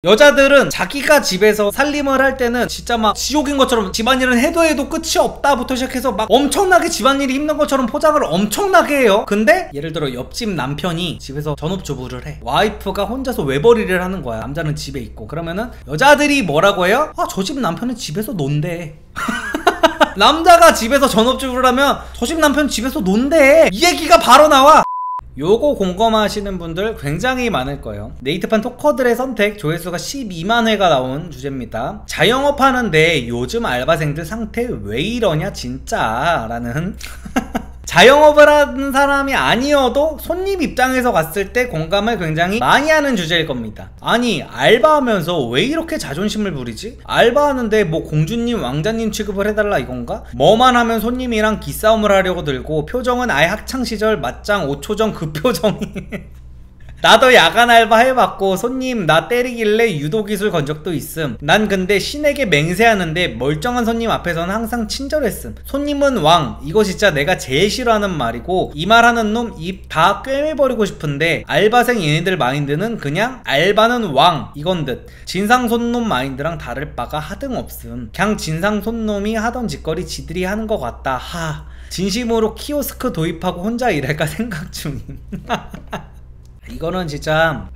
여자들은 자기가 집에서 살림을 할 때는 진짜 막 지옥인 것처럼 집안일은 해도 끝이 없다부터 시작해서 막 엄청나게 집안일이 힘든 것처럼 포장을 엄청나게 해요. 근데 예를 들어 옆집 남편이 집에서 전업주부를 해. 와이프가 혼자서 외벌이를 하는 거야. 남자는 집에 있고. 그러면은 여자들이 뭐라고 해요? 아, 저 집 남편은 집에서 논대. 남자가 집에서 전업주부를 하면 저 집 남편 집에서 논대. 이 얘기가 바로 나와. 요거 공감하시는 분들 굉장히 많을 거예요. 네이트판 토커들의 선택 조회수가 12만 회가 나온 주제입니다. 자영업 하는데 요즘 알바생들 상태 왜 이러냐 진짜 라는 자영업을 하는 사람이 아니어도 손님 입장에서 갔을 때 공감을 굉장히 많이 하는 주제일 겁니다. 아니 알바하면서 왜 이렇게 자존심을 부리지? 알바하는데 뭐 공주님 왕자님 취급을 해달라 이건가? 뭐만 하면 손님이랑 기싸움을 하려고 들고 표정은 아예 학창시절 맞짱 5초 전 그 표정이 나도 야간 알바 해봤고 손님 나 때리길래 유도기술 건 적도 있음. 난 근데 신에게 맹세하는데 멀쩡한 손님 앞에서는 항상 친절했음. 손님은 왕. 이거 진짜 내가 제일 싫어하는 말이고 이 말하는 놈 입 다 꿰매버리고 싶은데 알바생 얘네들 마인드는 그냥 알바는 왕 이건 듯. 진상손놈 마인드랑 다를 바가 하등없음. 그냥 진상손놈이 하던 짓거리 지들이 하는 것 같다. 하. 진심으로 키오스크 도입하고 혼자 일할까 생각 중임. 이거는 진짜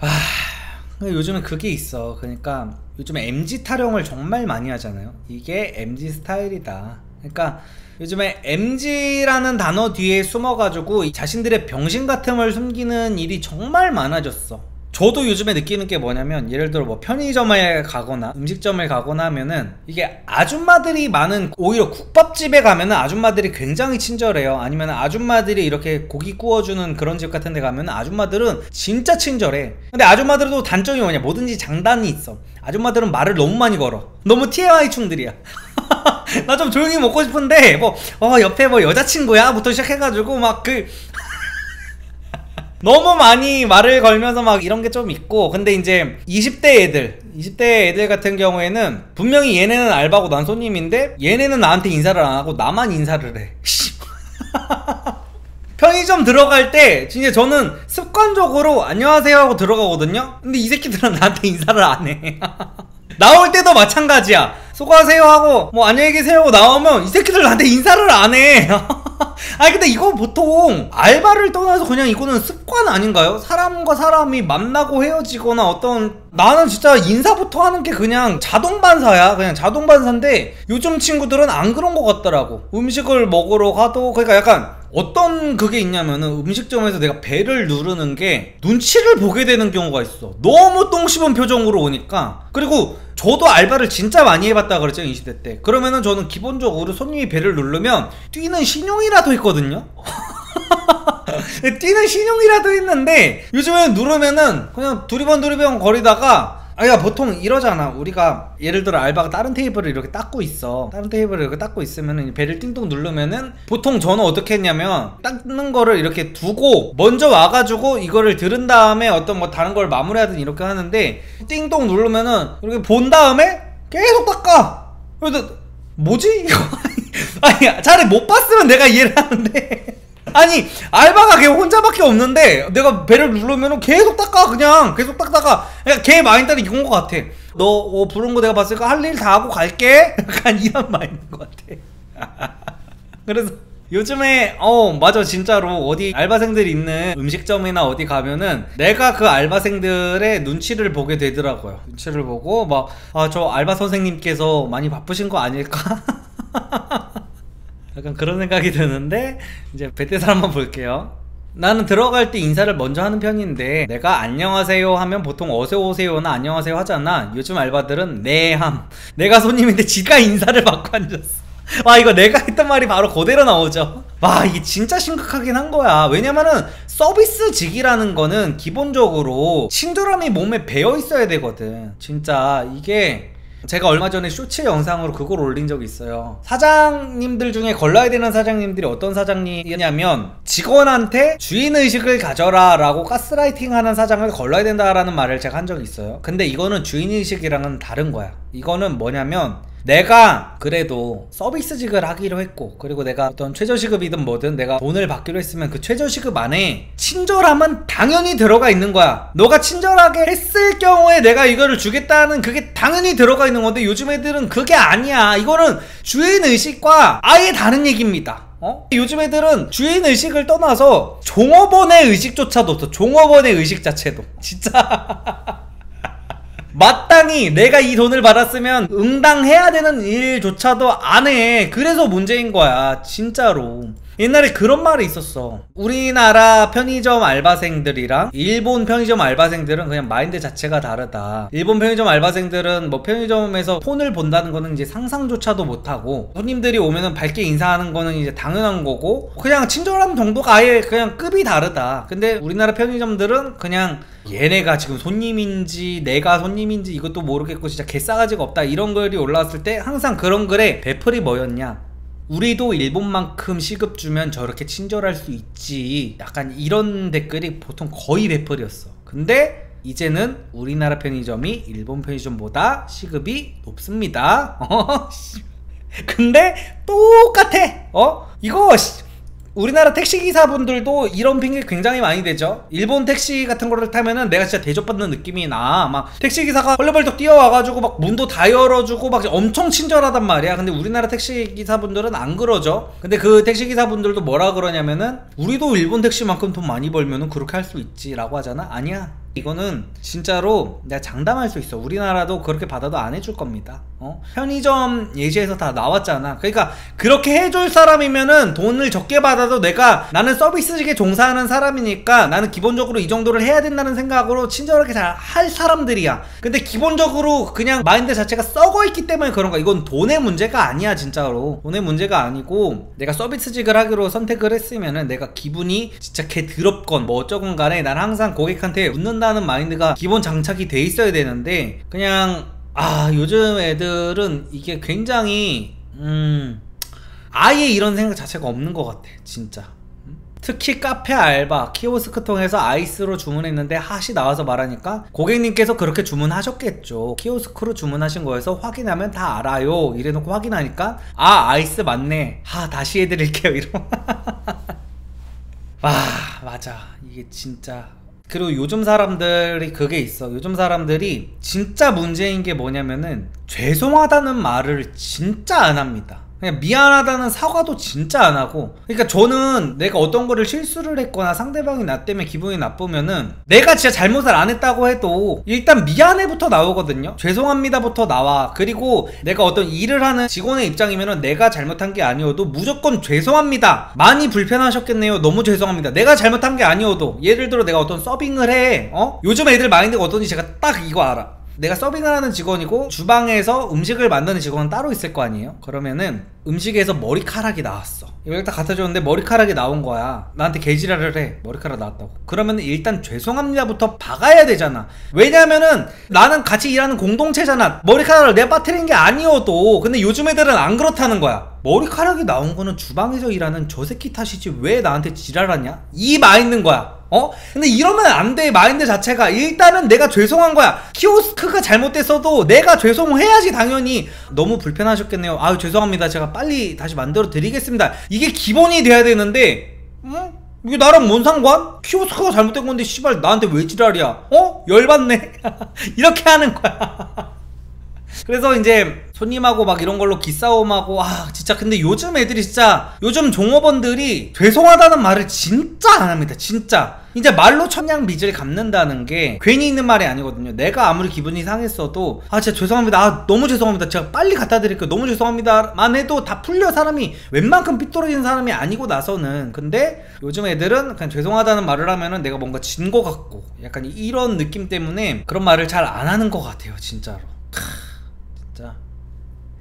요즘에 그게 있어. 그러니까 요즘에 MZ 타령을 정말 많이 하잖아요. 이게 MZ 스타일이다. 그러니까 요즘에 MZ라는 단어 뒤에 숨어가지고 자신들의 병신 같음을 숨기는 일이 정말 많아졌어. 저도 요즘에 느끼는 게 뭐냐면 예를 들어 뭐 편의점에 가거나 음식점에 가거나 하면은 이게 아줌마들이 많은 오히려 국밥집에 가면은 아줌마들이 굉장히 친절해요. 아니면 아줌마들이 이렇게 고기 구워주는 그런 집 같은 데 가면은 아줌마들은 진짜 친절해. 근데 아줌마들도 단점이 뭐냐, 뭐든지 장단이 있어. 아줌마들은 말을 너무 많이 걸어. 너무 TMI충들이야. 나 좀 조용히 먹고 싶은데 뭐 옆에 뭐 여자친구야? 부터 시작해가지고 막 너무 많이 말을 걸면서 막 이런 게 좀 있고. 근데 이제 20대 애들 같은 경우에는 분명히 얘네는 알바고 난 손님인데 얘네는 나한테 인사를 안 하고 나만 인사를 해. 편의점 들어갈 때 진짜 저는 습관적으로 안녕하세요 하고 들어가거든요. 근데 이 새끼들은 나한테 인사를 안 해. 나올 때도 마찬가지야. 수고하세요 하고 뭐 안녕히 계세요 하고 나오면 이 새끼들 나한테 인사를 안 해. 아니 근데 이거 보통 알바를 떠나서 그냥 이거는 습관 아닌가요? 사람과 사람이 만나고 헤어지거나 나는 진짜 인사부터 하는 게 그냥 자동반사야. 그냥 자동반사인데 요즘 친구들은 안 그런 것 같더라고. 음식을 먹으러 가도 그러니까 약간 어떤 그게 있냐면은 음식점에서 내가 배를 누르는 게 눈치를 보게 되는 경우가 있어. 너무 똥 씹은 표정으로 오니까. 그리고 저도 알바를 진짜 많이 해봤다 그랬죠, 20대 때. 그러면은 저는 기본적으로 손님이 배를 누르면 뛰는 신용이라도 있거든요. 뛰는 신용이라도 있는데 요즘에는 누르면은 그냥 두리번 거리다가 야 보통 이러잖아. 우리가 예를 들어 알바가 다른 테이블을 이렇게 닦고 있어. 다른 테이블을 이렇게 닦고 있으면은 배를 띵동 누르면은 보통 저는 어떻게 했냐면 닦는 거를 이렇게 두고 먼저 와가지고 이거를 들은 다음에 어떤 뭐 다른 걸 마무리하든 이렇게 하는데 띵동 누르면은 이렇게 본 다음에 계속 닦아. 그래서 뭐지? 아니 차라리 못 봤으면 내가 이해를 하는데 아니 알바가 걔 혼자밖에 없는데 내가 배를 누르면 계속 닦아. 그냥 계속 닦다가 그냥 걔 마인드는 이건 것 같아. 너 부른 거 내가 봤으니까 할 일 다 하고 갈게. 약간 이런 마인드인 것 같아. 그래서 요즘에 맞아 진짜로 어디 알바생들 있는 음식점이나 어디 가면은 내가 그 알바생들의 눈치를 보게 되더라고요. 눈치를 보고 막 저 알바 선생님께서 많이 바쁘신 거 아닐까? 약간 그런 생각이 드는데 이제 베테살 한번 볼게요. 나는 들어갈 때 인사를 먼저 하는 편인데 내가 안녕하세요 하면 보통 어서오세요나 안녕하세요 하잖아. 요즘 알바들은 네함. 내가 손님인데 지가 인사를 받고 앉았어. 와 이거 내가 했던 말이 바로 그대로 나오죠. 와 이게 진짜 심각하긴 한 거야. 왜냐면은 서비스직이라는 거는 기본적으로 친절함이 몸에 배어 있어야 되거든. 진짜 이게 제가 얼마 전에 쇼츠 영상으로 그걸 올린 적이 있어요. 사장님들 중에 걸러야 되는 사장님들이 어떤 사장님이냐면 직원한테 주인의식을 가져라 라고 가스라이팅 하는 사장을 걸러야 된다라는 말을 제가 한 적이 있어요. 근데 이거는 주인의식이랑은 다른 거야. 이거는 뭐냐면 내가 그래도 서비스직을 하기로 했고, 그리고 내가 어떤 최저시급이든 뭐든 내가 돈을 받기로 했으면 그 최저시급 안에 친절함은 당연히 들어가 있는 거야. 너가 친절하게 했을 경우에 내가 이거를 주겠다는 그게 당연히 들어가 있는 건데, 요즘 애들은 그게 아니야. 이거는 주인의식과 아예 다른 얘기입니다. 요즘 애들은 주인의식을 떠나서 종업원의 의식조차도 없어. 종업원의 의식 자체도 진짜 마땅히 내가 이 돈을 받았으면 응당해야 되는 일조차도 안 해. 그래서 문제인 거야 진짜로. 옛날에 그런 말이 있었어. 우리나라 편의점 알바생들이랑 일본 편의점 알바생들은 그냥 마인드 자체가 다르다. 일본 편의점 알바생들은 뭐 편의점에서 폰을 본다는 거는 이제 상상조차도 못하고, 손님들이 오면은 밝게 인사하는 거는 이제 당연한 거고, 그냥 친절함 정도가 아예 그냥 급이 다르다. 근데 우리나라 편의점들은 그냥 얘네가 지금 손님인지 내가 손님인지 이것도 모르겠고 진짜 개싸가지가 없다, 이런 글이 올라왔을 때 항상 그런 글에 베풀이 뭐였냐, 우리도 일본만큼 시급 주면 저렇게 친절할 수 있지, 약간 이런 댓글이 보통 거의 베풀이었어. 근데 이제는 우리나라 편의점이 일본 편의점보다 시급이 높습니다. 근데 똑같아. 이거 우리나라 택시기사분들도 이런 핑계 굉장히 많이 대죠. 일본 택시 같은 거를 타면은 내가 진짜 대접받는 느낌이 나. 막 택시기사가 헐레벌떡 뛰어와가지고 막 문도 다 열어주고 막 엄청 친절하단 말이야. 근데 우리나라 택시기사분들은 안 그러죠. 근데 그 택시기사분들도 뭐라 그러냐면은 우리도 일본 택시만큼 돈 많이 벌면은 그렇게 할 수 있지 라고 하잖아. 아니야, 이거는 진짜로 내가 장담할 수 있어. 우리나라도 그렇게 받아도 안 해줄 겁니다. 편의점 예시에서 다 나왔잖아. 그러니까 그렇게 해줄 사람이면은 돈을 적게 받아도 나는 서비스직에 종사하는 사람이니까 나는 기본적으로 이 정도를 해야 된다는 생각으로 친절하게 잘 할 사람들이야. 근데 기본적으로 그냥 마인드 자체가 썩어 있기 때문에 그런 거야. 이건 돈의 문제가 아니야. 진짜로 돈의 문제가 아니고, 내가 서비스직을 하기로 선택을 했으면은 내가 기분이 진짜 개 더럽건 뭐 어쩌건 간에 난 항상 고객한테 웃는다는 마인드가 기본 장착이 돼 있어야 되는데, 그냥 요즘 애들은 이게 굉장히 아예 이런 생각 자체가 없는 것 같아 진짜. 특히 카페 알바, 키오스크 통해서 아이스로 주문했는데 핫이 나와서 말하니까 고객님께서 그렇게 주문하셨겠죠. 키오스크로 주문하신 거여서 확인하면 다 알아요 이래놓고 확인하니까 아이스 맞네, 다시 해드릴게요 이러고. 맞아, 이게 진짜. 그리고 요즘 사람들이 그게 있어. 요즘 사람들이 진짜 문제인 게 뭐냐면은 죄송하다는 말을 진짜 안 합니다. 그냥 미안하다는 사과도 진짜 안 하고. 그러니까 저는 내가 어떤 거를 실수를 했거나 상대방이 나 때문에 기분이 나쁘면은 내가 진짜 잘못을 안 했다고 해도 일단 미안해부터 나오거든요. 죄송합니다부터 나와. 그리고 내가 어떤 일을 하는 직원의 입장이면은 내가 잘못한 게 아니어도 무조건 죄송합니다, 많이 불편하셨겠네요, 너무 죄송합니다. 내가 잘못한 게 아니어도, 예를 들어 내가 어떤 서빙을 해. 요즘 애들 마인드가 어떤지 제가 딱 이거 알아. 내가 서빙을 하는 직원이고 주방에서 음식을 만드는 직원은 따로 있을 거 아니에요. 그러면은 음식에서 머리카락이 나왔어. 이걸 딱 갖다 줬는데 머리카락이 나온 거야. 나한테 개지랄을 해. 머리카락 나왔다고. 그러면 일단 죄송합니다부터 박아야 되잖아. 왜냐면은 나는 같이 일하는 공동체잖아. 머리카락을 내가 빠뜨린 게 아니어도. 근데 요즘 애들은 안 그렇다는 거야. 머리카락이 나온 거는 주방에서 일하는 저 새끼 탓이지 왜 나한테 지랄하냐? 이 마인드인 거야. 근데 이러면 안 돼. 마인드 자체가 일단은 내가 죄송한 거야. 키오스크가 잘못됐어도 내가 죄송해야지. 당연히 너무 불편하셨겠네요, 죄송합니다, 제가 빨리 다시 만들어 드리겠습니다, 이게 기본이 돼야 되는데 이게 나랑 뭔 상관? 키오스크가 잘못된 건데 씨발 나한테 왜 지랄이야? 열받네. 이렇게 하는 거야. 그래서 이제 손님하고 막 이런 걸로 기싸움하고 진짜. 근데 요즘 애들이 진짜, 요즘 종업원들이 죄송하다는 말을 진짜 안 합니다 진짜. 이제 말로 천냥빚을 갚는다는 게 괜히 있는 말이 아니거든요. 내가 아무리 기분이 상했어도 진짜 죄송합니다, 너무 죄송합니다, 제가 빨리 갖다 드릴게요, 너무 죄송합니다만 해도 다 풀려. 사람이 웬만큼 삐뚤어진 사람이 아니고 나서는. 근데 요즘 애들은 그냥 죄송하다는 말을 하면은 내가 뭔가 진 거 같고 약간 이런 느낌 때문에 그런 말을 잘 안 하는 것 같아요 진짜로. 진짜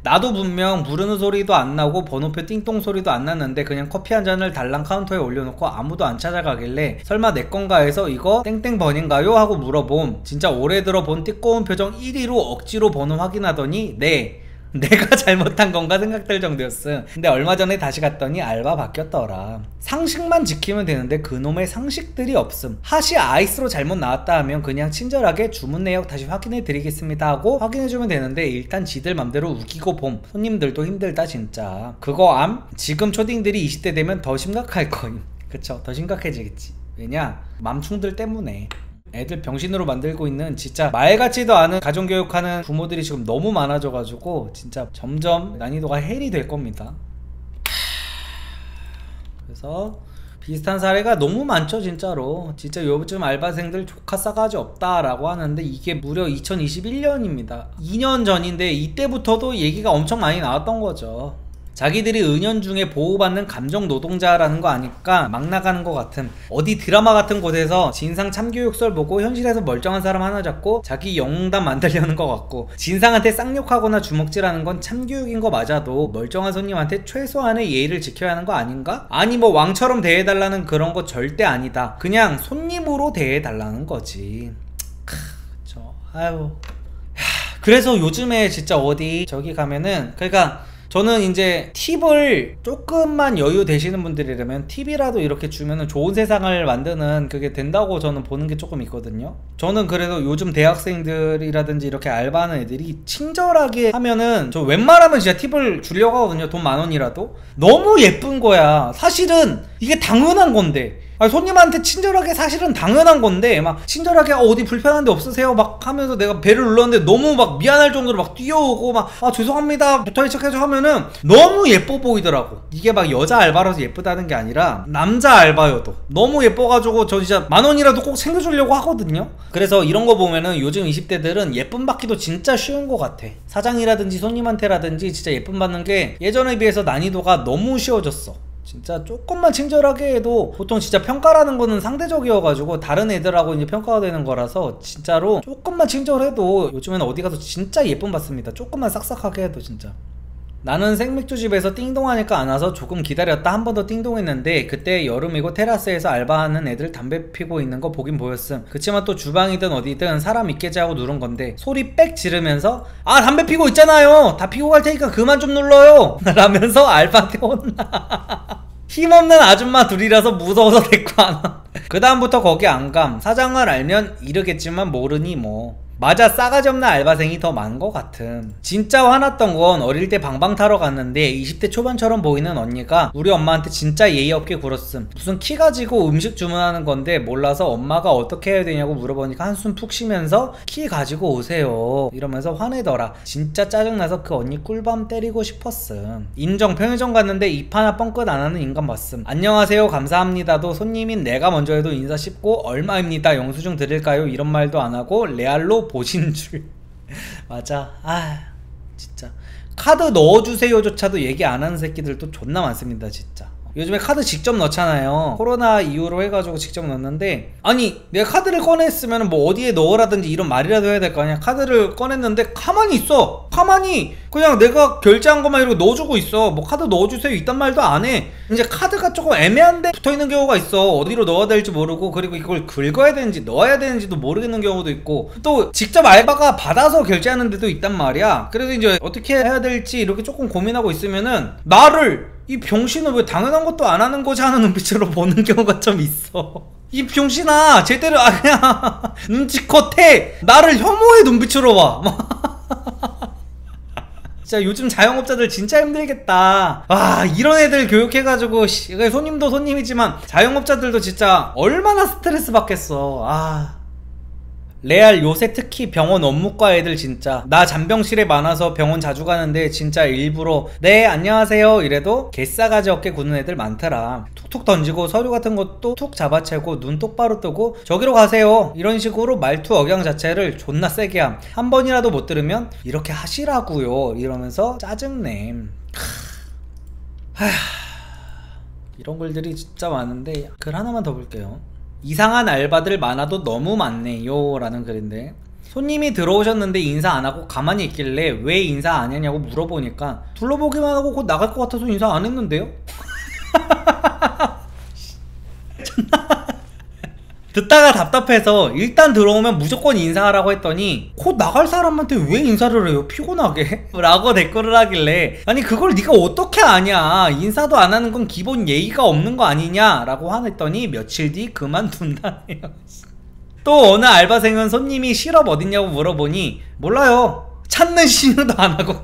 나도 분명 부르는 소리도 안 나고 번호표 띵동 소리도 안 났는데 그냥 커피 한 잔을 달랑 카운터에 올려놓고 아무도 안 찾아가길래 설마 내 건가 해서 이거 땡땡 번인가요? 하고 물어봄. 진짜 오래 들어 본 띠꺼운 표정 1위로 억지로 번호 확인하더니 네 내가 잘못한 건가 생각될 정도였음. 근데 얼마 전에 다시 갔더니 알바 바뀌었더라. 상식만 지키면 되는데 그놈의 상식들이 없음. 핫이 아이스로 잘못 나왔다 하면 그냥 친절하게 주문 내역 다시 확인해 드리겠습니다 하고 확인해주면 되는데 일단 지들 맘대로 우기고 봄. 손님들도 힘들다 진짜. 그거 암? 지금 초딩들이 20대 되면 더 심각할 거임. 그쵸, 더 심각해지겠지. 왜냐? 맘충들 때문에. 애들 병신으로 만들고 있는 진짜 말 같지도 않은 가정교육하는 부모들이 지금 너무 많아져가지고 진짜 점점 난이도가 헬이 될 겁니다. 그래서 비슷한 사례가 너무 많죠 진짜로. 진짜 요즘 알바생들 조카 싸가지 없다라고 하는데 이게 무려 2021년입니다 2년 전인데 이때부터도 얘기가 엄청 많이 나왔던 거죠. 자기들이 은연중에 보호받는 감정 노동자라는 거 아니까 막 나가는 것 같음. 어디 드라마 같은 곳에서 진상 참교육설 보고 현실에서 멀쩡한 사람 하나 잡고 자기 영웅담 만들려는 것 같고, 진상한테 쌍욕하거나 주먹질하는 건 참교육인 거 맞아도 멀쩡한 손님한테 최소한의 예의를 지켜야 하는 거 아닌가? 아니 뭐 왕처럼 대해달라는 그런 거 절대 아니다. 그냥 손님으로 대해달라는 거지. 그쵸. 아유. 그래서 요즘에 진짜 어디 저기 가면은, 그러니까 저는 이제 팁을 조금만 여유 되시는 분들이라면 팁이라도 이렇게 주면은 좋은 세상을 만드는 그게 된다고 저는 보는 게 조금 있거든요. 저는 그래도 요즘 대학생들이라든지 이렇게 알바하는 애들이 친절하게 하면은 저 웬만하면 진짜 팁을 주려고 하거든요. 돈 10,000원이라도. 너무 예쁜 거야. 사실은 이게 당연한 건데, 아니, 손님한테 친절하게 사실은 당연한 건데 막 친절하게 어디 불편한 데 없으세요 막 하면서 내가 배를 눌렀는데 너무 막 미안할 정도로 막 뛰어오고 막 죄송합니다 부터 시작해서 하면은 너무 예뻐 보이더라고. 이게 막 여자 알바라서 예쁘다는 게 아니라 남자 알바여도 너무 예뻐가지고 저 진짜 10,000원이라도 꼭 챙겨주려고 하거든요. 그래서 이런 거 보면은 요즘 20대들은 예쁨 받기도 진짜 쉬운 것 같아. 사장이라든지 손님한테라든지 진짜 예쁨 받는 게 예전에 비해서 난이도가 너무 쉬워졌어. 진짜 조금만 친절하게 해도 보통 진짜 평가라는 거는 상대적이어가지고 다른 애들하고 이제 평가가 되는 거라서 진짜로 조금만 친절해도 요즘에는 어디 가서 진짜 예쁨 받습니다. 조금만 싹싹하게 해도 진짜. 나는 생맥주집에서 띵동하니까 안 와서 조금 기다렸다 한 번 더 띵동했는데 그때 여름이고 테라스에서 알바하는 애들 담배 피고 있는 거 보긴 보였음. 그치만 또 주방이든 어디든 사람 있겠지 하고 누른 건데 소리 빽 지르면서 담배 피고 있잖아요 다 피고 갈 테니까 그만 좀 눌러요 라면서 알바한테 혼나. 힘없는 아줌마 둘이라서 무서워서 데리고 안 와. 그 다음부터 거기 안 감. 사장을 알면 이러겠지만 모르니 뭐. 맞아, 싸가지 없는 알바생이 더 많은 것 같음. 진짜 화났던 건 어릴 때 방방 타러 갔는데 20대 초반처럼 보이는 언니가 우리 엄마한테 진짜 예의 없게 굴었음. 무슨 키 가지고 음식 주문하는 건데 몰라서 엄마가 어떻게 해야 되냐고 물어보니까 한숨 푹 쉬면서 키 가지고 오세요 이러면서 화내더라. 진짜 짜증나서 그 언니 꿀밤 때리고 싶었음. 인정, 편의점 갔는데 입 하나 뻥끗 안 하는 인간 봤음. 안녕하세요 감사합니다도 손님인 내가 먼저 해도 인사 씹고 얼마입니다 영수증 드릴까요 이런 말도 안 하고 레알로 보신 줄. 맞아. 진짜 카드 넣어주세요 조차도 얘기 안 하는 새끼들도 존나 많습니다 진짜. 요즘에 카드 직접 넣잖아요. 코로나 이후로 해가지고 직접 넣는데, 아니 내가 카드를 꺼냈으면 뭐 어디에 넣으라든지 이런 말이라도 해야 될 거 아니야. 카드를 꺼냈는데 가만히 있어. 가만히 그냥 내가 결제한 것만 이러고 넣어주고 있어. 뭐 카드 넣어주세요 이딴 말도 안 해. 이제 카드가 조금 애매한데 붙어있는 경우가 있어. 어디로 넣어야 될지 모르고, 그리고 이걸 긁어야 되는지 넣어야 되는지도 모르겠는 경우도 있고, 또 직접 알바가 받아서 결제하는 데도 있단 말이야. 그래서 이제 어떻게 해야 될지 이렇게 조금 고민하고 있으면은 나를, 이 병신은 왜 당연한 것도 안 하는 거지 하는 눈빛으로 보는 경우가 좀 있어. 이 병신아 제대로 그냥 눈치껏 해. 나를 혐오의 눈빛으로 봐. 진짜 요즘 자영업자들 진짜 힘들겠다. 이런 애들 교육해가지고 손님도 손님이지만 자영업자들도 진짜 얼마나 스트레스 받겠어. 레알 요새 특히 병원 업무과 애들 진짜 나 잔병실에 많아서 병원 자주 가는데 진짜 일부러 네 안녕하세요 이래도 개싸가지 없게 구는 애들 많더라. 툭툭 던지고 서류 같은 것도 툭 잡아채고 눈 똑바로 뜨고 저기로 가세요 이런 식으로 말투 억양 자체를 존나 세게 함. 한 번이라도 못 들으면 이렇게 하시라고요 이러면서 짜증내. 이런 글들이 진짜 많은데 글 하나만 더 볼게요. 이상한 알바들 많아도 너무 많네요 라는 글인데, 손님이 들어오셨는데 인사 안하고 가만히 있길래 왜 인사 안 했냐고 물어보니까 둘러보기만 하고 곧 나갈 것 같아서 인사 안 했는데요? 듣다가 답답해서 일단 들어오면 무조건 인사하라고 했더니 곧 나갈 사람한테 왜 인사를 해요? 피곤하게? 라고 댓글을 하길래 아니 그걸 네가 어떻게 아냐? 인사도 안 하는 건 기본 예의가 없는 거 아니냐? 라고 화냈더니 며칠 뒤 그만둔다네요. 또 어느 알바생은 손님이 실업 어딨냐고 물어보니 몰라요. 찾는 신호도 안 하고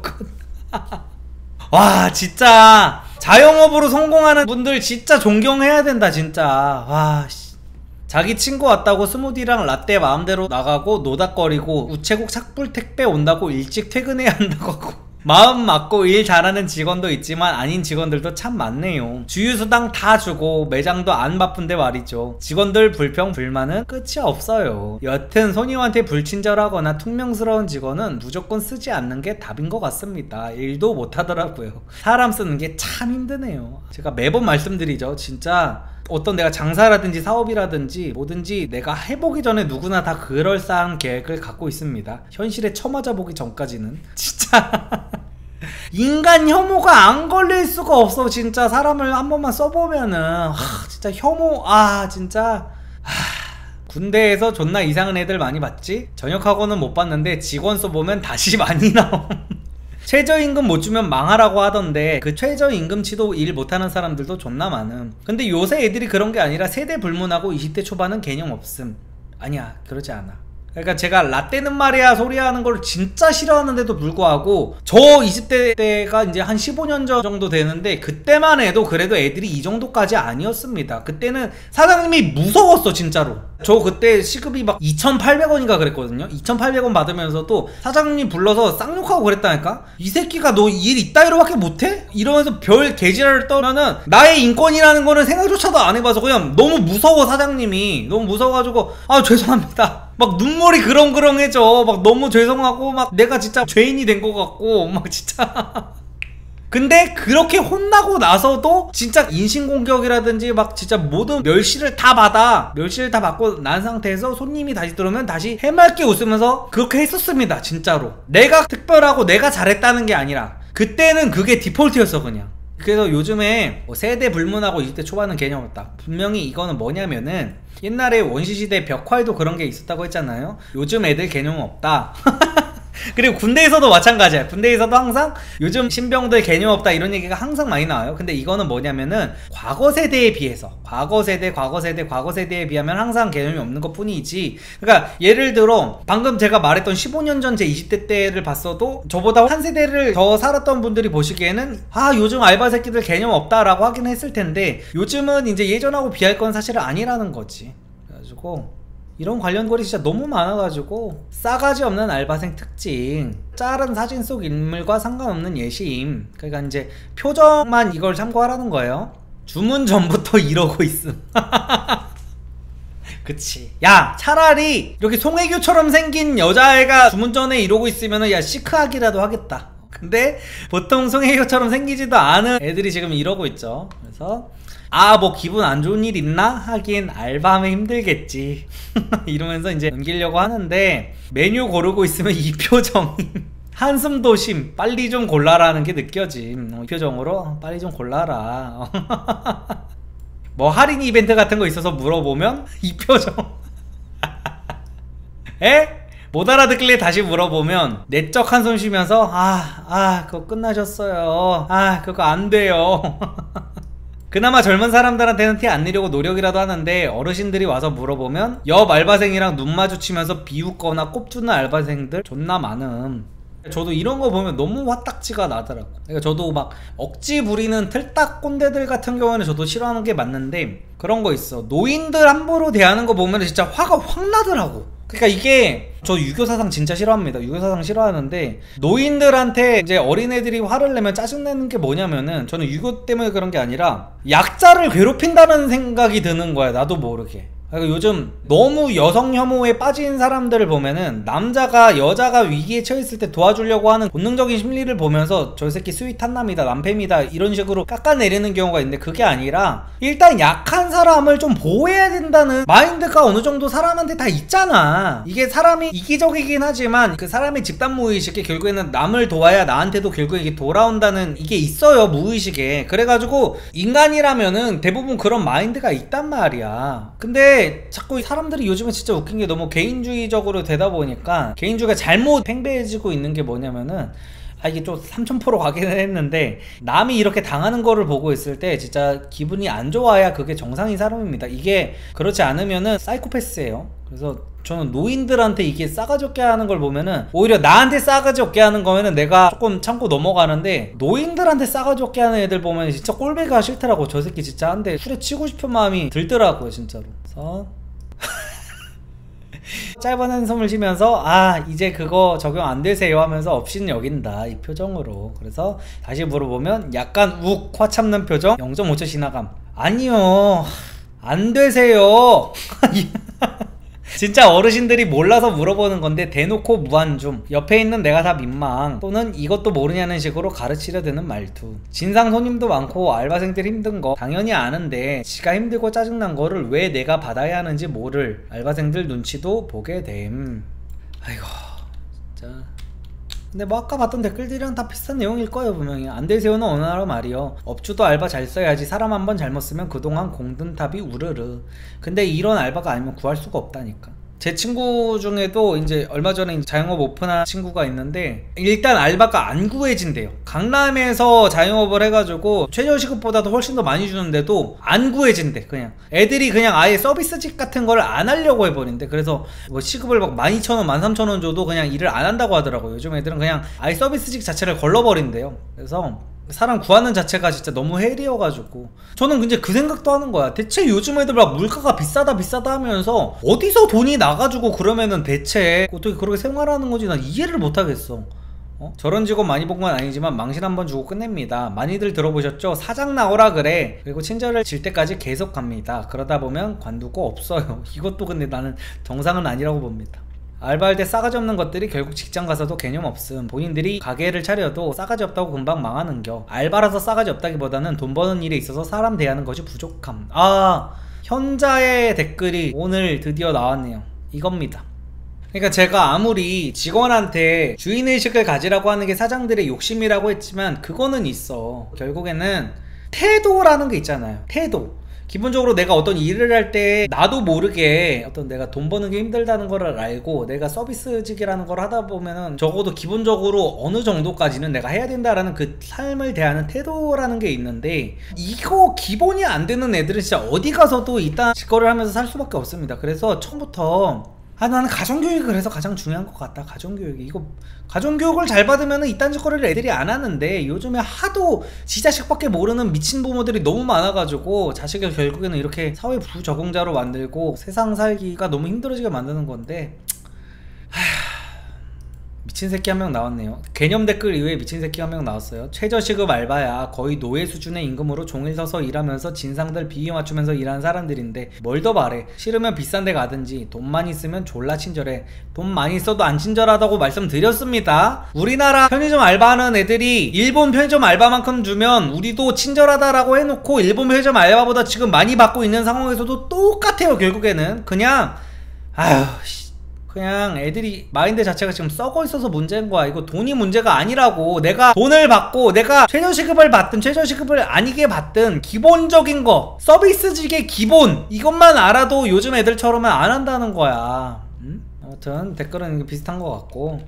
와 진짜 자영업으로 성공하는 분들 진짜 존경해야 된다 진짜. 와 씨. 자기 친구 왔다고 스무디랑 라떼 마음대로 나가고 노닥거리고 우체국 착불 택배 온다고 일찍 퇴근해야 한다고 하고 마음 맞고 일 잘하는 직원도 있지만 아닌 직원들도 참 많네요. 주유수당 다 주고 매장도 안 바쁜데 말이죠. 직원들 불평 불만은 끝이 없어요. 여튼 손님한테 불친절하거나 퉁명스러운 직원은 무조건 쓰지 않는 게 답인 것 같습니다. 일도 못하더라고요. 사람 쓰는 게 참 힘드네요. 제가 매번 말씀드리죠. 진짜 어떤 내가 장사라든지 사업이라든지 뭐든지 내가 해보기 전에 누구나 다 그럴싸한 계획을 갖고 있습니다. 현실에 처맞아 보기 전까지는 진짜 인간 혐오가 안 걸릴 수가 없어. 진짜 사람을 한 번만 써보면은 진짜 혐오 진짜 군대에서 존나 이상한 애들 많이 봤지? 전역하고는 못 봤는데 직원 써보면 다시 많이 나옴. 최저임금 못 주면 망하라고 하던데 그 최저임금치도 일 못하는 사람들도 존나 많음. 근데 요새 애들이 그런 게 아니라 세대 불문하고 20대 초반은 개념 없음. 아니야 그러지 않아. 그러니까 제가 라떼는 말이야 소리 하는 걸 진짜 싫어하는데도 불구하고 저 20대 때가 이제 한 15년 전 정도 되는데 그때만 해도 그래도 애들이 이 정도까지 아니었습니다. 그때는 사장님이 무서웠어 진짜로. 저 그때 시급이 막 2,800원인가 그랬거든요. 2,800원 받으면서도 사장님이 불러서 쌍욕하고 그랬다니까. 이 새끼가 너 일 이따위로밖에 못해? 이러면서 별 개지랄을 떠면은 나의 인권이라는 거는 생각조차도 안 해봐서 그냥 너무 무서워. 사장님이 너무 무서워가지고 죄송합니다 막 눈물이 그렁그렁해져. 막 너무 죄송하고 막 내가 진짜 죄인이 된 것 같고 막 진짜 근데 그렇게 혼나고 나서도 진짜 인신공격이라든지 막 진짜 모든 멸시를 다 받고 난 상태에서 손님이 다시 들어오면 다시 해맑게 웃으면서 그렇게 했었습니다. 진짜로 내가 특별하고 내가 잘했다는 게 아니라 그때는 그게 디폴트였어 그냥. 그래서 요즘에 세대 불문하고 20대 초반은 개념 없다. 분명히 이거는 뭐냐면은 옛날에 원시시대 벽화에도 그런 게 있었다고 했잖아요. 요즘 애들 개념 없다. 그리고 군대에서도 마찬가지야. 군대에서도 항상 요즘 신병들 개념 없다 이런 얘기가 항상 많이 나와요. 근데 이거는 뭐냐면은 과거 세대에 비해서 과거 세대에 비하면 항상 개념이 없는 것 뿐이지. 그러니까 예를 들어 방금 제가 말했던 15년 전 제 20대 때를 봤어도 저보다 한 세대를 더 살았던 분들이 보시기에는 요즘 알바 새끼들 개념 없다라고 하긴 했을 텐데 요즘은 이제 예전하고 비할 건 사실은 아니라는 거지. 그래가지고 이런 관련글이 진짜 너무 많아가지고 싸가지 없는 알바생 특징, 짤은 사진 속 인물과 상관없는 예시임. 그러니까 이제 표정만 이걸 참고하라는 거예요. 주문 전부터 이러고 있음. 그치. 야 차라리 이렇게 송혜교처럼 생긴 여자애가 주문 전에 이러고 있으면은 야 시크하기라도 하겠다. 근데 보통 송혜교처럼 생기지도 않은 애들이 지금 이러고 있죠. 그래서 뭐 기분 안 좋은 일 있나? 하긴 알바하면 힘들겠지. 이러면서 이제 넘기려고 하는데 메뉴 고르고 있으면 이 표정 한숨도 쉼. 빨리 좀 골라라는 게 느껴짐. 이 표정으로 빨리 좀 골라라. 뭐 할인 이벤트 같은 거 있어서 물어보면 이 표정. 에? 못 알아듣길래 다시 물어보면 내적 한숨 쉬면서 그거 끝나셨어요. 그거 안 돼요. 그나마 젊은 사람들한테는 티 안 내려고 노력이라도 하는데 어르신들이 와서 물어보면 옆 알바생이랑 눈 마주치면서 비웃거나 꼽주는 알바생들 존나 많음. 저도 이런 거 보면 너무 화딱지가 나더라고. 그러니까 저도 막 억지 부리는 틀딱 꼰대들 같은 경우는 저도 싫어하는 게 맞는데 그런 거 있어. 노인들 함부로 대하는 거 보면 진짜 화가 확 나더라고. 그러니까 이게 저 유교사상 진짜 싫어합니다. 유교사상 싫어하는데 노인들한테 이제 어린애들이 화를 내면 짜증내는 게 뭐냐면은 저는 유교 때문에 그런 게 아니라 약자를 괴롭힌다는 생각이 드는 거야. 나도 모르게. 그러니까 요즘 너무 여성 혐오에 빠진 사람들을 보면은 남자가 여자가 위기에 처했을 때 도와주려고 하는 본능적인 심리를 보면서 저 새끼 스윗한 남이다 남팸이다 이런 식으로 깎아내리는 경우가 있는데 그게 아니라 일단 약한 사람을 좀 보호해야 된다는 마인드가 어느 정도 사람한테 다 있잖아. 이게 사람이 이기적이긴 하지만 그 사람의 집단 무의식에 결국에는 남을 도와야 나한테도 결국에 이게 돌아온다는 이게 있어요. 무의식에. 그래가지고 인간이라면은 대부분 그런 마인드가 있단 말이야. 근데 근데 자꾸 사람들이 요즘에 진짜 웃긴 게 너무 개인주의적으로 되다 보니까 개인주의가 잘못 팽배해지고 있는 게 뭐냐면은, 이게 좀 3000% 가기는 했는데, 남이 이렇게 당하는 거를 보고 있을 때 진짜 기분이 안 좋아야 그게 정상인 사람입니다. 이게 그렇지 않으면은 사이코패스예요. 그래서 저는 노인들한테 이게 싸가지 없게 하는 걸 보면은, 오히려 나한테 싸가지 없게 하는 거면은 내가 조금 참고 넘어가는데, 노인들한테 싸가지 없게 하는 애들 보면 진짜 꼴배기가 싫더라고. 저 새끼 진짜 한 대 술에 치고 싶은 마음이 들더라고요, 진짜로. 그래서 짧은 한숨을 쉬면서 이제 그거 적용 안 되세요 하면서 없이는 여긴다, 이 표정으로. 그래서 다시 물어보면 약간 욱 화 참는 표정, 0.5초 지나감. 아니요, 안 되세요. 진짜 어르신들이 몰라서 물어보는 건데 대놓고 무안줌, 옆에 있는 내가 다 민망, 또는 이것도 모르냐는 식으로 가르치려 드는 말투. 진상 손님도 많고 알바생들 힘든 거 당연히 아는데 지가 힘들고 짜증난 거를 왜 내가 받아야 하는지 모를 알바생들 눈치도 보게 됨. 아이고 진짜. 근데 뭐 아까 봤던 댓글들이랑 다 비슷한 내용일 거예요. 분명히 안 되세요는 어느 나라 말이요. 업주도 알바 잘 써야지. 사람 한번 잘못 쓰면 그동안 공든탑이 우르르. 근데 이런 알바가 아니면 구할 수가 없다니까. 제 친구 중에도 이제 얼마 전에 자영업 오픈한 친구가 있는데, 일단 알바가 안 구해진대요. 강남에서 자영업을 해가지고 최저시급보다도 훨씬 더 많이 주는데도 안 구해진대. 그냥 애들이 그냥 아예 서비스직 같은 걸 안 하려고 해버린대. 그래서 뭐 시급을 막 12,000원 13,000원 줘도 그냥 일을 안 한다고 하더라고요. 요즘 애들은 그냥 아예 서비스직 자체를 걸러버린대요. 그래서 사람 구하는 자체가 진짜 너무 헬이어가지고, 저는 이제 그 생각도 하는 거야. 대체 요즘 애들 막 물가가 비싸다 하면서 어디서 돈이 나가지고 그러면은 대체 어떻게 그렇게 생활하는 건지 난 이해를 못하겠어. 저런 직업 많이 본 건 아니지만 망신 한번 주고 끝냅니다. 많이들 들어보셨죠? 사장 나오라 그래. 그리고 친절을 질 때까지 계속 갑니다. 그러다 보면 관두고 없어요. 이것도 근데 나는 정상은 아니라고 봅니다. 알바할 때 싸가지 없는 것들이 결국 직장 가서도 개념 없음. 본인들이 가게를 차려도 싸가지 없다고 금방 망하는겨. 알바라서 싸가지 없다기보다는 돈 버는 일에 있어서 사람 대하는 것이 부족함. 현자의 댓글이 오늘 드디어 나왔네요. 이겁니다. 그러니까 제가 아무리 직원한테 주인의식을 가지라고 하는 게 사장들의 욕심이라고 했지만 그거는 있어. 결국에는 태도라는 게 있잖아요. 태도. 기본적으로 내가 어떤 일을 할 때 나도 모르게 어떤 내가 돈 버는 게 힘들다는 걸 알고 내가 서비스직이라는 걸 하다 보면은 적어도 기본적으로 어느 정도까지는 내가 해야 된다라는 그 삶을 대하는 태도라는 게 있는데, 이거 기본이 안 되는 애들은 진짜 어디 가서도 이딴 짓거리를 하면서 살 수밖에 없습니다. 그래서 처음부터 나는 가정교육이 그래서 가장 중요한 것 같다. 가정교육이. 이거 가정교육을 잘 받으면 이딴 짓거리를 애들이 안 하는데, 요즘에 하도 지 자식밖에 모르는 미친 부모들이 너무 많아가지고 자식을 결국에는 이렇게 사회 부적응자로 만들고 세상 살기가 너무 힘들어지게 만드는 건데, 미친 새끼 한 명 나왔네요. 개념 댓글 이외에 미친 새끼 한 명 나왔어요. 최저시급 알바야. 거의 노예 수준의 임금으로 종일 서서 일하면서 진상들 비위 맞추면서 일하는 사람들인데 뭘 더 바래. 싫으면 비싼 데 가든지. 돈만 있으면 졸라 친절해. 돈 많이 써도 안 친절하다고 말씀드렸습니다. 우리나라 편의점 알바하는 애들이 일본 편의점 알바만큼 주면 우리도 친절하다라고 해놓고 일본 편의점 알바보다 지금 많이 받고 있는 상황에서도 똑같아요. 결국에는 그냥 그냥 애들이 마인드 자체가 지금 썩어 있어서 문제인 거야. 이거 돈이 문제가 아니라고. 내가 돈을 받고 내가 최저시급을 받든 최저시급을 아니게 받든 기본적인 거, 서비스직의 기본, 이것만 알아도 요즘 애들처럼은 안 한다는 거야. 아무튼 댓글은 비슷한 것 같고,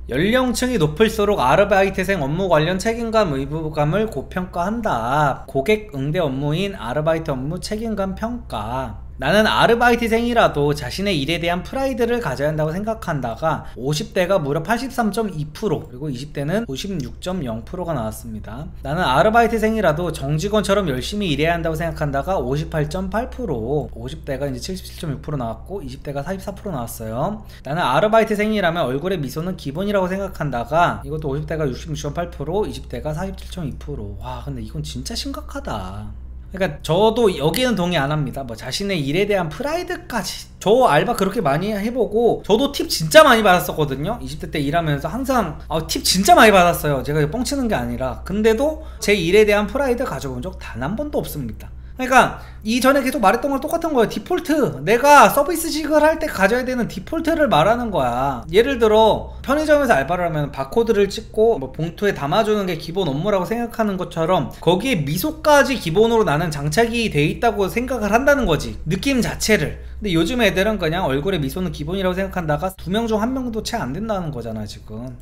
연령층이 높을수록 아르바이트생 업무 관련 책임감, 의무감을 고평가한다. 고객 응대 업무인 아르바이트 업무 책임감 평가. 나는 아르바이트생이라도 자신의 일에 대한 프라이드를 가져야 한다고 생각한다가 50대가 무려 83.2%, 그리고 20대는 56.0%가 나왔습니다. 나는 아르바이트생이라도 정직원처럼 열심히 일해야 한다고 생각한다가 58.8%, 50대가 이제 77.6% 나왔고 20대가 44% 나왔어요. 나는 아르바이트생이라면 얼굴에 미소는 기본이라고 생각한다가 이것도 50대가 66.8%, 20대가 47.2%. 와, 근데 이건 진짜 심각하다. 그러니까 저도 여기는 동의 안 합니다. 뭐 자신의 일에 대한 프라이드까지. 저 알바 그렇게 많이 해보고 저도 팁 진짜 많이 받았었거든요. 20대 때 일하면서 항상 팁 진짜 많이 받았어요. 제가 뻥치는 게 아니라. 근데도 제 일에 대한 프라이드 가져본 적 단 한 번도 없습니다. 그러니까 이전에 계속 말했던 거랑 똑같은 거예요. 디폴트, 내가 서비스직을 할 때 가져야 되는 디폴트를 말하는 거야. 예를 들어 편의점에서 알바를 하면 바코드를 찍고 뭐 봉투에 담아주는 게 기본 업무라고 생각하는 것처럼 거기에 미소까지 기본으로 나는 장착이 돼 있다고 생각을 한다는 거지, 느낌 자체를. 근데 요즘 애들은 그냥 얼굴에 미소는 기본이라고 생각한다가 2명 중 1명도 채 안 된다는 거잖아 지금.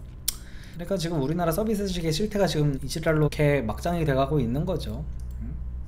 그러니까 지금 우리나라 서비스직의 실태가 지금 이지랄로 이렇게 막장이 돼가고 있는 거죠.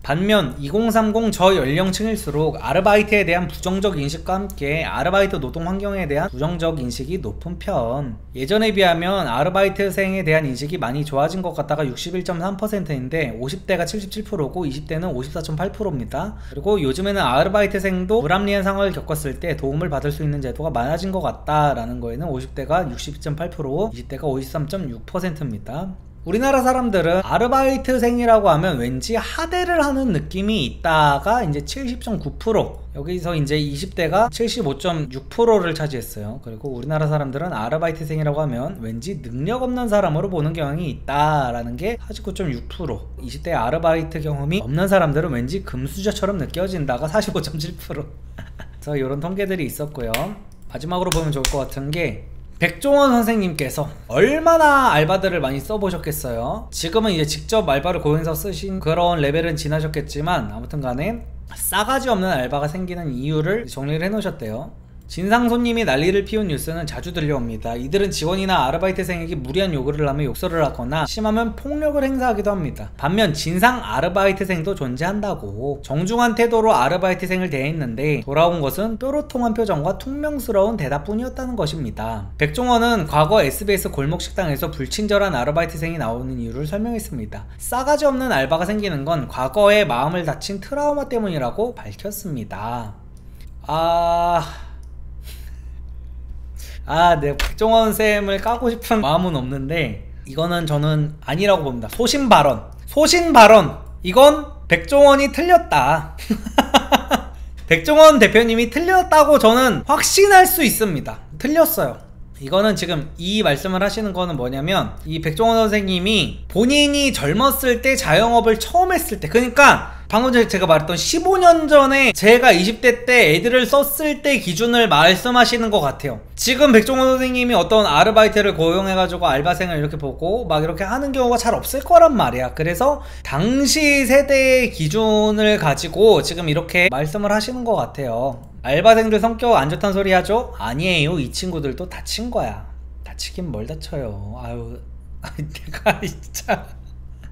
반면 2030 저연령층일수록 아르바이트에 대한 부정적 인식과 함께 아르바이트 노동 환경에 대한 부정적 인식이 높은 편. 예전에 비하면 아르바이트생에 대한 인식이 많이 좋아진 것 같다가 61.3%인데 50대가 77%고 20대는 54.8%입니다. 그리고 요즘에는 아르바이트생도 불합리한 상황을 겪었을 때 도움을 받을 수 있는 제도가 많아진 것 같다라는 거에는 50대가 62.8%, 20대가 53.6%입니다. 우리나라 사람들은 아르바이트생이라고 하면 왠지 하대를 하는 느낌이 있다가 이제 70.9%, 여기서 이제 20대가 75.6%를 차지했어요. 그리고 우리나라 사람들은 아르바이트생이라고 하면 왠지 능력 없는 사람으로 보는 경향이 있다라는 게 49.6%, 20대 아르바이트 경험이 없는 사람들은 왠지 금수저처럼 느껴진다가 45.7%. 그래서 이런 통계들이 있었고요. 마지막으로 보면 좋을 것 같은 게 백종원 선생님께서 얼마나 알바들을 많이 써보셨겠어요. 지금은 이제 직접 알바를 고용해서 쓰신 그런 레벨은 지나셨겠지만 아무튼 간에 싸가지 없는 알바가 생기는 이유를 정리를 해 놓으셨대요. 진상 손님이 난리를 피운 뉴스는 자주 들려옵니다. 이들은 직원이나 아르바이트생에게 무리한 요구를 하며 욕설을 하거나 심하면 폭력을 행사하기도 합니다. 반면 진상 아르바이트생도 존재한다고. 정중한 태도로 아르바이트생을 대했는데 돌아온 것은 뾰로통한 표정과 퉁명스러운 대답뿐이었다는 것입니다. 백종원은 과거 SBS 골목식당에서 불친절한 아르바이트생이 나오는 이유를 설명했습니다. 싸가지 없는 알바가 생기는 건 과거에 마음을 다친 트라우마 때문이라고 밝혔습니다. 내가 백종원 쌤을 까고 싶은 마음은 없는데 이거는 저는 아니라고 봅니다. 소신 발언 이건 백종원이 틀렸다. 백종원 대표님이 틀렸다고 저는 확신할 수 있습니다. 틀렸어요. 이거는 지금 이 말씀을 하시는 거는 뭐냐면 이 백종원 선생님이 본인이 젊었을 때 자영업을 처음 했을 때, 그러니까 방금 전에 제가 말했던 15년 전에 제가 20대 때 애들을 썼을 때 기준을 말씀하시는 것 같아요. 지금 백종원 선생님이 어떤 아르바이트를 고용해가지고 알바생을 이렇게 보고 막 이렇게 하는 경우가 잘 없을 거란 말이야. 그래서 당시 세대의 기준을 가지고 지금 이렇게 말씀을 하시는 것 같아요. 알바생들 성격 안 좋다는 소리 하죠? 아니에요. 이 친구들도 다친 거야. 다치긴 뭘 다쳐요. 아유, 내가 진짜...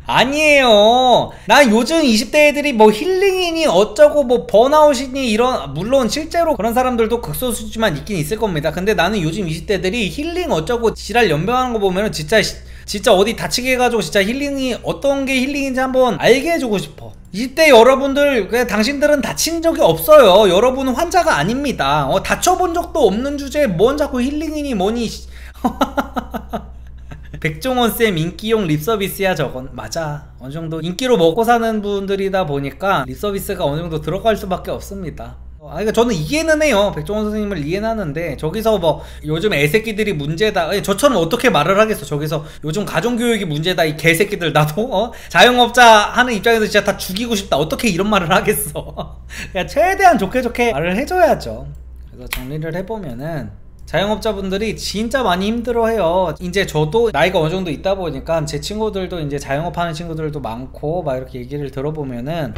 아니에요. 난 요즘 20대 애들이 뭐 힐링이니 어쩌고 뭐 번아웃이니 이런, 물론 실제로 그런 사람들도 극소수지만 있긴 있을 겁니다. 근데 나는 요즘 20대들이 힐링 어쩌고 지랄 연병하는 거 보면은 진짜 어디 다치게 해가지고 진짜 힐링이 어떤 게 힐링인지 한번 알게 해주고 싶어. 20대 여러분들, 그냥 당신들은 다친 적이 없어요. 여러분은 환자가 아닙니다. 다쳐본 적도 없는 주제에 뭔 자꾸 힐링이니 뭐니. 백종원쌤 인기용 립서비스야 저건. 맞아. 어느정도 인기로 먹고 사는 분들이다 보니까 립서비스가 어느정도 들어갈 수밖에 없습니다. 그러니까 저는 이해는 해요. 백종원 선생님을 이해는 하는데 저기서 뭐 요즘 애새끼들이 문제다, 저처럼 어떻게 말을 하겠어. 저기서 요즘 가정교육이 문제다 이 개새끼들. 나도 자영업자 하는 입장에서 진짜 다 죽이고 싶다, 어떻게 이런 말을 하겠어. 그냥 최대한 좋게 말을 해줘야죠. 그래서 정리를 해보면은 자영업자분들이 진짜 많이 힘들어해요. 이제 저도 나이가 어느 정도 있다 보니까 제 친구들도 이제 자영업하는 친구들도 많고 막 이렇게 얘기를 들어보면은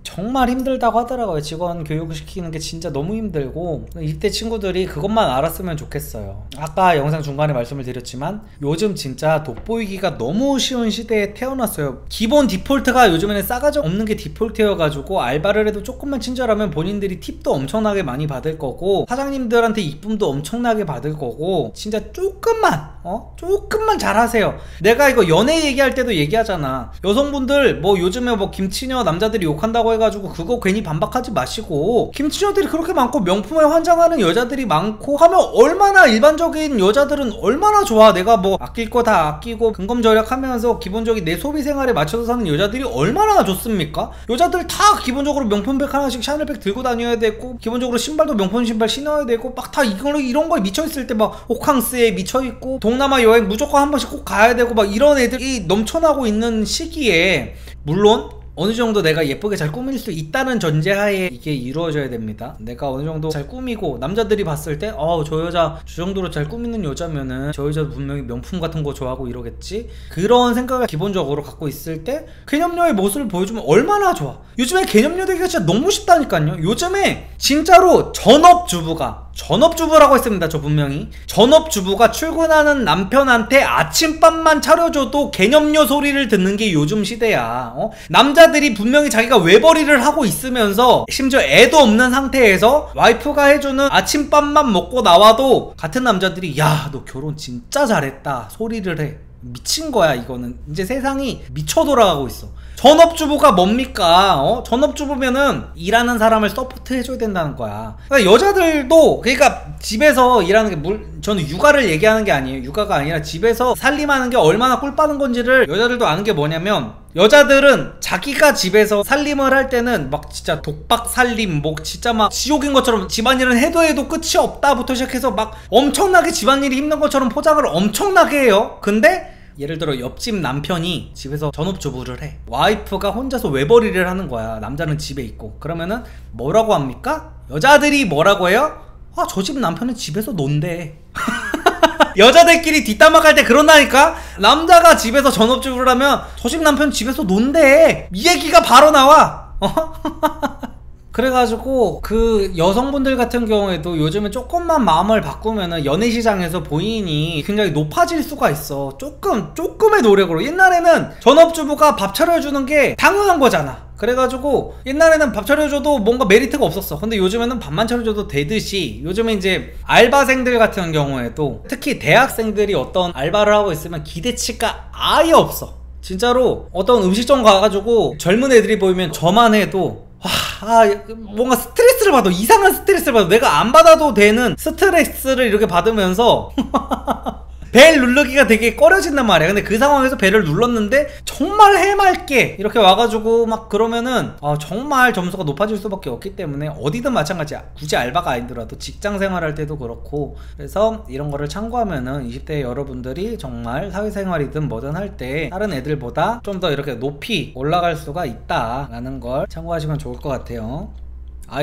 정말 힘들다고 하더라고요. 직원 교육을 시키는 게 진짜 너무 힘들고, 이때 친구들이 그것만 알았으면 좋겠어요. 아까 영상 중간에 말씀을 드렸지만 요즘 진짜 돋보이기가 너무 쉬운 시대에 태어났어요. 기본 디폴트가 요즘에는 싸가지 없는 게 디폴트여가지고 알바를 해도 조금만 친절하면 본인들이 팁도 엄청나게 많이 받을 거고 사장님들한테 이쁨도 엄청나게 받을 거고, 진짜 조금만 잘하세요. 내가 이거 연애 얘기할 때도 얘기하잖아. 여성분들 뭐 요즘에 뭐 김치녀 남자들이 욕한다고 해가지고 그거 괜히 반박하지 마시고, 김치녀들이 그렇게 많고 명품에 환장하는 여자들이 많고 하면 얼마나 일반적인 여자들은 얼마나 좋아. 내가 뭐 아낄 거 다 아끼고 근검절약하면서 기본적인 내 소비 생활에 맞춰서 사는 여자들이 얼마나 좋습니까? 여자들 다 기본적으로 명품백 하나씩 샤넬백 들고 다녀야 되고, 기본적으로 신발도 명품 신발 신어야 되고, 막 다 이런 거에 미쳐있을 때 막 호캉스에 미쳐있고 동남아 여행 무조건 한 번씩 꼭 가야 되고 막 이런 애들이 넘쳐나고 있는 시기에, 물론 어느 정도 내가 예쁘게 잘 꾸밀 수 있다는 전제하에 이게 이루어져야 됩니다. 내가 어느 정도 잘 꾸미고 남자들이 봤을 때 저 여자 저 정도로 잘 꾸미는 여자면은 저 여자 분명히 명품 같은 거 좋아하고 이러겠지, 그런 생각을 기본적으로 갖고 있을 때 개념녀의 모습을 보여주면 얼마나 좋아. 요즘에 개념녀 되기가 진짜 너무 쉽다니까요. 요즘에 진짜로 전업주부라고 했습니다. 저 분명히 전업주부가 출근하는 남편한테 아침밥만 차려줘도 개념녀 소리를 듣는 게 요즘 시대야. 남자들이 분명히 자기가 외벌이를 하고 있으면서 심지어 애도 없는 상태에서 와이프가 해주는 아침밥만 먹고 나와도 같은 남자들이 야, 너 결혼 진짜 잘했다 소리를 해. 미친 거야. 이거는 이제 세상이 미쳐 돌아가고 있어. 전업주부가 뭡니까? 전업주부면은 일하는 사람을 서포트 해줘야 된다는 거야. 그러니까 여자들도, 그러니까 집에서 일하는 게 저는 육아를 얘기하는 게 아니에요. 육아가 아니라 집에서 살림하는 게 얼마나 꿀 빠는 건지를 여자들도 아는 게 뭐냐면, 여자들은 자기가 집에서 살림을 할 때는 막 진짜 독박 살림, 뭐 진짜 막 지옥인 것처럼 집안일은 해도 끝이 없다부터 시작해서 막 엄청나게 집안일이 힘든 것처럼 포장을 엄청나게 해요. 근데 예를 들어 옆집 남편이 집에서 전업주부를 해. 와이프가 혼자서 외벌이를 하는 거야. 남자는 집에 있고. 그러면은 뭐라고 합니까? 여자들이 뭐라고 해요? 저 집 남편은 집에서 논대. 여자들끼리 뒷담화 갈 때 그런다니까? 남자가 집에서 전업주부를 하면 저 집 남편 집에서 논대. 이 얘기가 바로 나와. 그래가지고 그 여성분들 같은 경우에도 요즘에 조금만 마음을 바꾸면은 연애시장에서 본인이 굉장히 높아질 수가 있어. 조금의 노력으로. 옛날에는 전업주부가 밥 차려주는 게 당연한 거잖아. 그래가지고 옛날에는 밥 차려줘도 뭔가 메리트가 없었어. 근데 요즘에는 밥만 차려줘도 되듯이, 요즘에 이제 알바생들 같은 경우에도 특히 대학생들이 어떤 알바를 하고 있으면 기대치가 아예 없어. 진짜로 어떤 음식점 가가지고 젊은 애들이 보이면 저만 해도 뭔가 스트레스를 받아. 이상한 스트레스를 받아. 내가 안 받아도 되는 스트레스를 이렇게 받으면서 벨 누르기가 되게 꺼려진단 말이야. 근데 그 상황에서 벨을 눌렀는데 정말 해맑게 이렇게 와가지고 막 그러면은 정말 점수가 높아질 수밖에 없기 때문에 어디든 마찬가지야. 굳이 알바가 아니더라도 직장 생활할 때도 그렇고. 그래서 이런 거를 참고하면은 20대 여러분들이 정말 사회생활이든 뭐든 할 때 다른 애들보다 좀 더 이렇게 높이 올라갈 수가 있다라는 걸 참고하시면 좋을 것 같아요.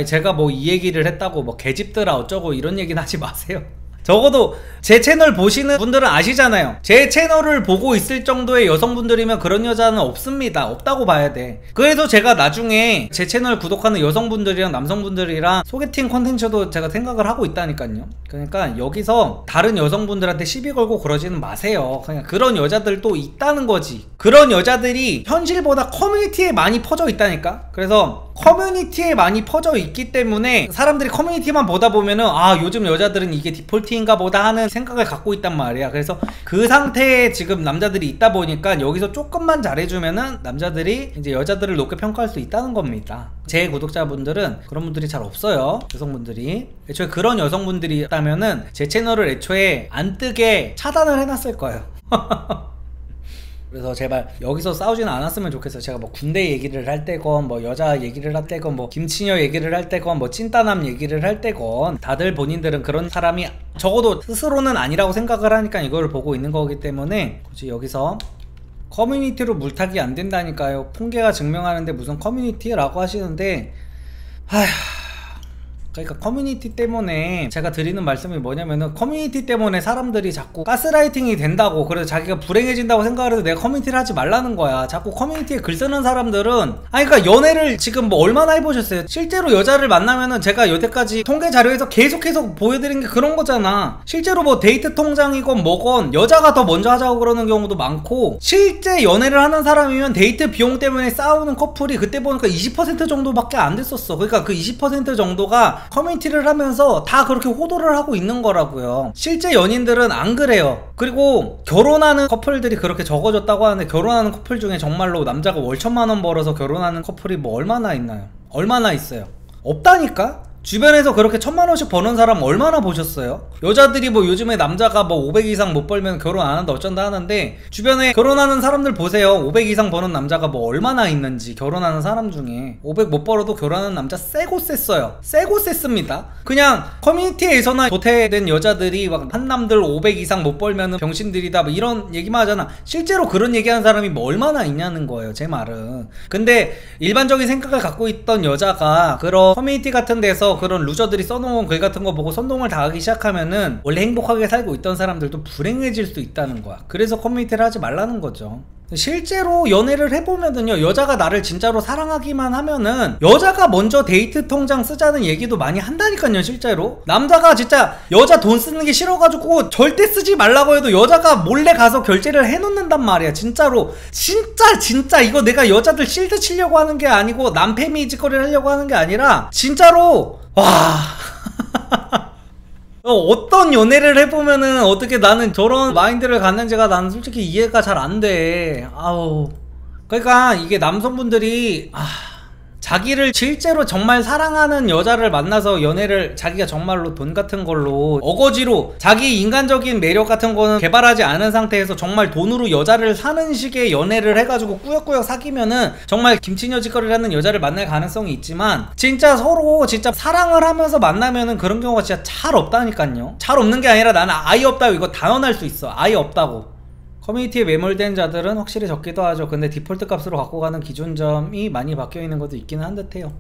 제가 뭐 이 얘기를 했다고 뭐 개집들아 어쩌고 이런 얘기는 하지 마세요. 적어도 제 채널 보시는 분들은 아시잖아요. 제 채널을 보고 있을 정도의 여성분들이면 그런 여자는 없습니다. 없다고 봐야 돼. 그래서 제가 나중에 제 채널 구독하는 여성분들이랑 남성분들이랑 소개팅 컨텐츠도 제가 생각을 하고 있다니까요. 그러니까 여기서 다른 여성분들한테 시비 걸고 그러지는 마세요. 그냥 그런 여자들도 있다는 거지. 그런 여자들이 현실보다 커뮤니티에 많이 퍼져 있다니까. 그래서 커뮤니티에 많이 퍼져 있기 때문에 사람들이 커뮤니티만 보다 보면은 요즘 여자들은 이게 디폴트인가 보다 하는 생각을 갖고 있단 말이야. 그래서 그 상태에 지금 남자들이 있다 보니까 여기서 조금만 잘해주면은 남자들이 이제 여자들을 높게 평가할 수 있다는 겁니다. 제 구독자분들은 그런 분들이 잘 없어요. 여성분들이. 애초에 그런 여성분들이 있다면은 제 채널을 애초에 안 뜨게 차단을 해놨을 거예요. 그래서 제발 여기서 싸우지는 않았으면 좋겠어요. 제가 뭐 군대 얘기를 할 때건 뭐 여자 얘기를 할 때건 뭐 김치녀 얘기를 할 때건 뭐 찐따남 얘기를 할 때건 다들 본인들은 그런 사람이 적어도 스스로는 아니라고 생각을 하니까 이걸 보고 있는 거기 때문에 굳이 여기서 커뮤니티로 물타기 안 된다니까요. 통계가 증명하는데 무슨 커뮤니티라고 하시는데 그러니까 커뮤니티 때문에 제가 드리는 말씀이 뭐냐면은 커뮤니티 때문에 사람들이 자꾸 가스라이팅이 된다고, 그래서 자기가 불행해진다고 생각을 해도 내가 커뮤니티를 하지 말라는 거야. 자꾸 커뮤니티에 글 쓰는 사람들은 그러니까 연애를 지금 뭐 얼마나 해보셨어요? 실제로 여자를 만나면은 제가 여태까지 통계 자료에서 계속해서 보여드린 게 그런 거잖아. 실제로 뭐 데이트 통장이건 뭐건 여자가 더 먼저 하자고 그러는 경우도 많고, 실제 연애를 하는 사람이면 데이트 비용 때문에 싸우는 커플이 그때 보니까 20% 정도밖에 안 됐었어. 그러니까 그 20% 정도가 커뮤니티를 하면서 다 그렇게 호도를 하고 있는 거라고요. 실제 연인들은 안 그래요. 그리고 결혼하는 커플들이 그렇게 적어졌다고 하는데, 결혼하는 커플 중에 정말로 남자가 월 1,000만 원 벌어서 결혼하는 커플이 뭐 얼마나 있나요? 얼마나 있어요? 없다니까? 주변에서 그렇게 1000만원씩 버는 사람 얼마나 보셨어요? 여자들이 뭐 요즘에 남자가 뭐 500 이상 못 벌면 결혼 안 한다 어쩐다 하는데 주변에 결혼하는 사람들 보세요. 500 이상 버는 남자가 뭐 얼마나 있는지. 결혼하는 사람 중에 500 못 벌어도 결혼하는 남자 세고 셌어요. 세고 셌습니다. 그냥 커뮤니티에서나 도태된 여자들이 막 한남들 500 이상 못 벌면은 병신들이다 뭐 이런 얘기만 하잖아. 실제로 그런 얘기하는 사람이 뭐 얼마나 있냐는 거예요, 제 말은. 근데 일반적인 생각을 갖고 있던 여자가 그런 커뮤니티 같은 데서 그런 루저들이 써놓은 글 같은 거 보고 선동을 당하기 시작하면은 원래 행복하게 살고 있던 사람들도 불행해질 수 있다는 거야. 그래서 커뮤니티를 하지 말라는 거죠. 실제로 연애를 해보면은요, 여자가 나를 진짜로 사랑하기만 하면은 여자가 먼저 데이트 통장 쓰자는 얘기도 많이 한다니까요. 실제로 남자가 진짜 여자 돈 쓰는 게 싫어가지고 절대 쓰지 말라고 해도 여자가 몰래 가서 결제를 해놓는단 말이야. 진짜로 진짜 이거 내가 여자들 실드 치려고 하는 게 아니고 남패미 짓거리를 하려고 하는 게 아니라 진짜로 와 어떤 연애를 해보면은 어떻게 나는 저런 마인드를 갖는지가 나는 솔직히 이해가 잘 안 돼. 아우. 그러니까 이게 남성분들이 자기를 실제로 정말 사랑하는 여자를 만나서 연애를 자기가 정말로 돈 같은 걸로 어거지로 자기 인간적인 매력 같은 거는 개발하지 않은 상태에서 정말 돈으로 여자를 사는 식의 연애를 해가지고 꾸역꾸역 사귀면은 정말 김치녀짓거리를 하는 여자를 만날 가능성이 있지만 진짜 서로 진짜 사랑을 하면서 만나면은 그런 경우가 진짜 잘 없다니까요. 잘 없는 게 아니라 나는 아예 없다고 이거 단언할 수 있어. 아예 없다고. 커뮤니티에 매몰된 자들은 확실히 적기도 하죠. 근데 디폴트 값으로 갖고 가는 기준점이 많이 바뀌어 있는 것도 있기는 한 듯해요.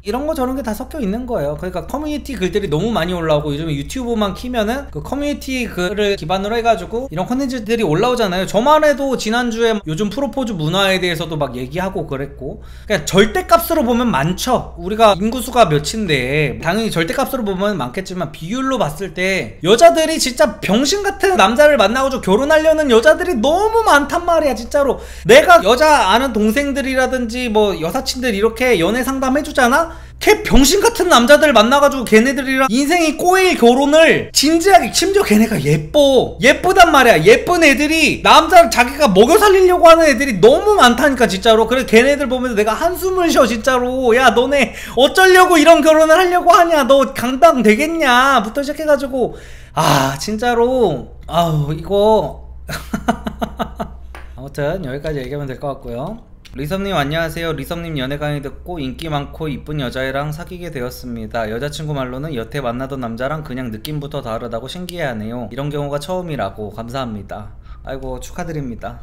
이런 거 저런 게 다 섞여 있는 거예요. 그러니까 커뮤니티 글들이 너무 많이 올라오고 요즘에 유튜브만 키면은 그 커뮤니티 글을 기반으로 해가지고 이런 콘텐츠들이 올라오잖아요. 저만 해도 지난주에 요즘 프로포즈 문화에 대해서도 막 얘기하고 그랬고, 그냥 절대값으로 보면 많죠. 우리가 인구수가 몇인데 당연히 절대값으로 보면 많겠지만 비율로 봤을 때 여자들이 진짜 병신같은 남자를 만나가지고 결혼하려는 여자들이 너무 많단 말이야. 진짜로 내가 여자 아는 동생들이라든지 뭐 여사친들 이렇게 연애 상담 해주잖아? 걔 병신같은 남자들 만나가지고 걔네들이랑 인생이 꼬일 결혼을 진지하게, 심지어 걔네가 예쁘단 말이야. 예쁜 애들이 남자를 자기가 먹여 살리려고 하는 애들이 너무 많다니까 진짜로. 그래 걔네들 보면서 내가 한숨을 쉬어 진짜로. 야 너네 어쩌려고 이런 결혼을 하려고 하냐, 너 강당 되겠냐 부터 시작해가지고 진짜로 아우 이거 아무튼 여기까지 얘기하면 될 것 같고요. 리섭님 안녕하세요. 리섭님 연애 강의 듣고 인기 많고 이쁜 여자애랑 사귀게 되었습니다. 여자친구 말로는 여태 만나던 남자랑 그냥 느낌부터 다르다고 신기해하네요. 이런 경우가 처음이라고. 감사합니다. 아이고 축하드립니다.